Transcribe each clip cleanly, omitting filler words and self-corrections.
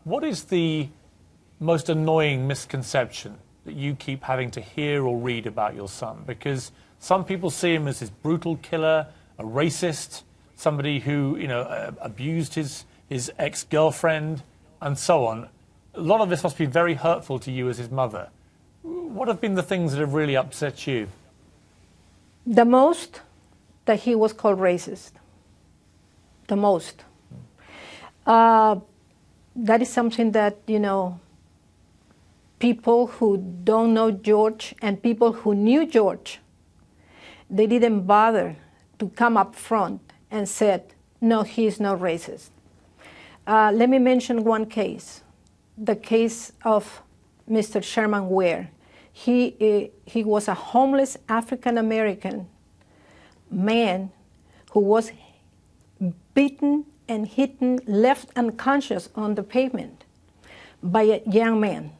What is the most annoying misconception that you keep having to hear or read about your son? Because some people see him as this brutal killer, a racist, somebody who, abused his ex-girlfriend, and so on. A lot of this must be very hurtful to you as his mother. What have been the things that have really upset you? The most, that he was called racist. The most. That is something that, people who don't know George and people who knew George, they didn't bother to come up front and said, no, he's not racist. Let me mention one case, the case of Mr. Sherman Ware. He was a homeless African-American man who was beaten and hit, left unconscious on the pavement by a young man.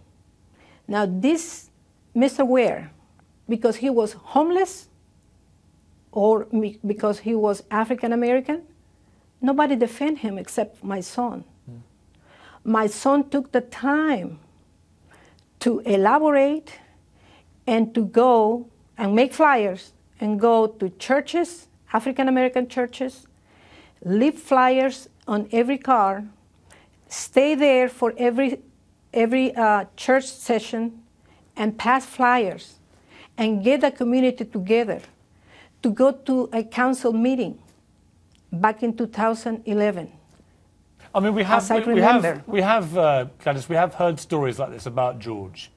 Now this Mr. Ware, because he was homeless or because he was African-American, nobody defended him except my son. My son took the time to elaborate and to go and make flyers and go to churches, African-American churches, leave flyers on every car, stay there for every church session and pass flyers and get the community together to go to a council meeting back in 2011. I mean, we have heard stories like this about George,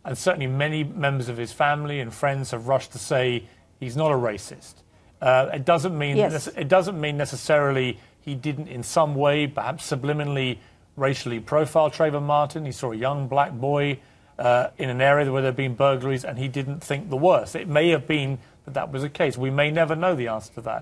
and certainly many members of his family and friends have rushed to say he's not a racist. It doesn't mean necessarily he didn't in some way, perhaps subliminally, racially profile Trayvon Martin. He saw a young black boy in an area where there had been burglaries, and he didn't think the worst. It may have been that was the case. We may never know the answer to that.